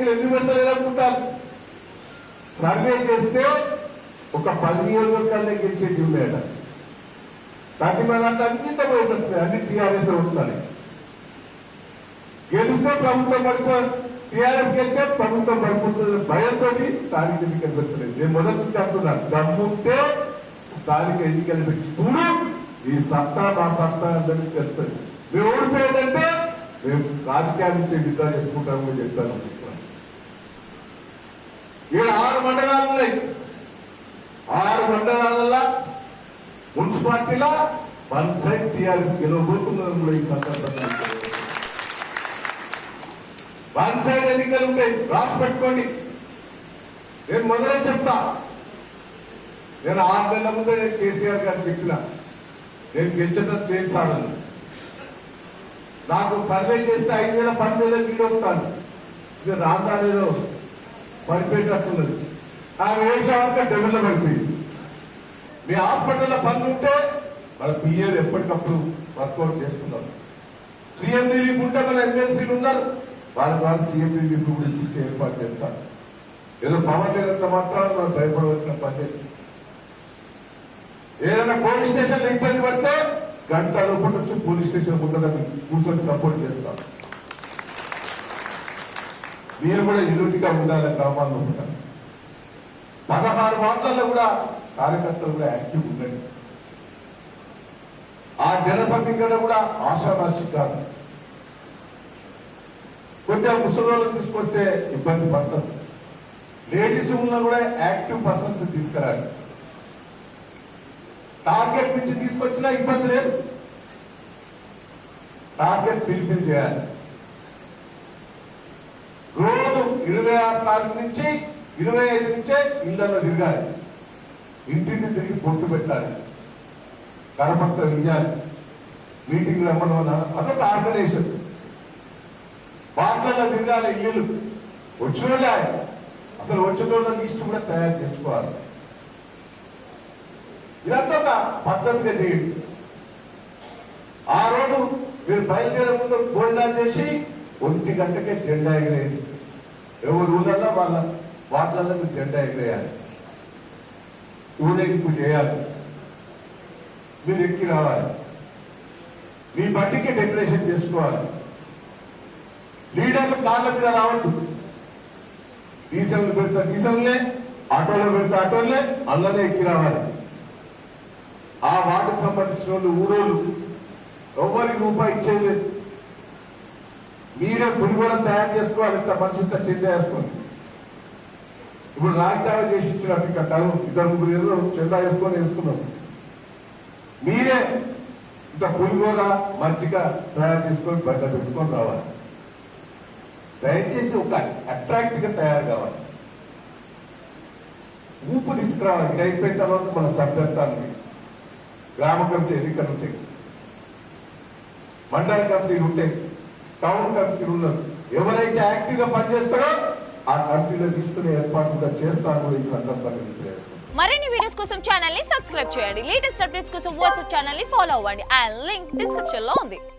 మీరు ఎందుకు పెట్టలేదనుకుంటారు? సర్వే చేస్తే ఒక 10 నియోజకవర్గాలే గెలిచేది ఉన్నాయట. ప్రతి మంది అన్నింటి పోయేటప్పుడు అన్ని టీఆర్ఎస్ వస్తున్నాయి. గెలిస్తే ప్రభుత్వం పడిపో టీఆర్ఎస్ గెలిచే ప్రభుత్వం పడిపోతుంది భయంతో స్థానిక ఎన్నికలు పెట్టలేదు. నేను మొదటి నుంచి అంటున్నాను, దమ్ముంటే స్థానిక ఎన్నికలు పెట్టి చూడు, ఈ సత్తా మా సత్తా అందరికీ తెలుస్తుంది. మేము ఓడిపోయేదంటే మేము రాజకీయాల నుంచి విత్డ్రా చేసుకుంటామని చెప్తాను. ఇక్కడ 6 మండలాలు ఉన్నాయి. 6 మండలాల మున్సిపాలిటీలో 1 సైడ్ టీఆర్ఎస్ గెలవబోతున్నారు కూడా ఈ సందర్భంగా. 1 సైడ్ ఎన్నికలు ఉంటాయి, రాసి పెట్టుకోండి. నేను మొదలే చెప్తా, నేను 6 నెలల ముందే నేను కేసీఆర్ గారు చెప్పిన నేను గెలిచడం చేస్తాను. నాకు సర్వే చేస్తే 5,000 10,000 కిలో వస్తాను. ఇది రాజధానిలో పడిపోయేటట్టున్నది. ఆ వేసాక డెవెల్లో పడిపోయింది. మీ హాస్పిటల్లో పనులు ఉంటే మన పిఏలు ఎప్పటికప్పుడు వర్కౌట్ చేసుకున్నాం. సీఎం రిలీఫ్ ఉంటే మన ఎమ్మెల్సీలు ఉన్నారు, వాళ్ళ ద్వారా సీఎం రిలీఫ్ కూడా ఇచ్చే ఏర్పాటు చేస్తారు. ఏదో పవన్ లేనంత మాత్రం మనం భయపడవలసిన పని. ఏదైనా పోలీస్ స్టేషన్లో ఇబ్బంది పడితే గంట లోపల వచ్చి పోలీస్ స్టేషన్ ముందర కూర్చొని సపోర్ట్ చేస్తాం. మీరు కూడా యూనిట్గా ఉండాలని గ్రామాల్లో ఉంటారు. 16 వార్డులలో కూడా కార్యకర్తలు కూడా యాక్టివ్ ఉండండి. ఆ జన సమీకరణ కూడా ఆశామాషి కాదు. కొంచెం ముసలి తీసుకొస్తే ఇబ్బంది పడతారు. లేడీస్ కూడా యాక్టివ్ పర్సన్స్ తీసుకురాలి. టార్గెట్ నుంచి తీసుకొచ్చినా ఇబ్బంది లేదు, టార్గెట్ ఫిల్ఫిల్ చేయాలి. రోజు 26 తారీఖు నుంచి 25 నుంచే ఇళ్లలో తిరగాలి. ఇంటిని తిరిగి పొట్టు పెట్టాలి, కరపత్రం ఇవ్వాలి, మీటింగ్ రమ్మడం అదొక ఆర్గనైజేషన్. వార్డులలో తిరగాలి, ఇల్లు వచ్చిన వాళ్ళే, అసలు వచ్చిన వాళ్ళ లిస్ట్ కూడా తయారు చేసుకోవాలి. ఇదంతా ఒక పద్ధతిగా చేయండి. ఆ రోజు మీరు బయలుదేరే ముందు భోజనాలు చేసి 1 గంటకే జెండా ఎగిరేది. ఎవరు ఊళ్ళల్లో వాళ్ళ వాటిలలో మీరు జెండా ఎగిరేయాలి, ఊరేగింపు చేయాలి, మీరు ఎక్కి రావాలి, మీ బండికి డెకరేషన్ చేసుకోవాలి. లీడర్లు కార్ల మీద రావద్దు. డీసెల్ పెడతా డీసెల్నే, ఆటోలో పెడతా ఆటోలే, అందులోనే ఎక్కి రావాలి. ఆ వాటికి సంబంధించిన వాళ్ళు ఊరోళ్ళు ఎవరికి రూపాయి ఇచ్చేయలేదు. మీరే పులిగోళం తయారు చేసుకోవాలి. ఇంత మనిషి ఇంత చెందా వేసుకొని ఇప్పుడు రాజధాని చేసి ఇచ్చినట్టు ఇక్కడ 2-3 చెందా వేసుకున్నాం. మీరే ఇంత పులిగోళ మంచిగా తయారు చేసుకొని బయట పెట్టుకొని రావాలి. దయచేసి ఒక అట్రాక్టివ్ గా తయారు కావాలి. ఊపు తీసుకురావాలి. ఇది అయిపోయిన తర్వాత మన సభ్యత్వానికి గ్రామ కమిటీ ఎన్నికలు ఉంటాయి, మండల కమిటీలు ఉంటాయి, టౌన్ కమిటీలు ఉన్నారు. ఎవరైతే యాక్టివ్ గా పనిచేస్తారో ఆ కమిటీలో తీసుకునే ఏర్పాటు కూడా చేస్తాను ఈ సందర్భంగా. మరిన్ని వీడియోస్ కోసం ఛానల్ ని సబ్స్క్రైబ్ చేయండి. లేటెస్ట్ అప్డేట్స్ కోసం వాట్సాప్ ఛానల్ ని ఫాలో అవ్వండి. ఆ లింక్ డిస్క్రిప్షన్ లో ఉంది.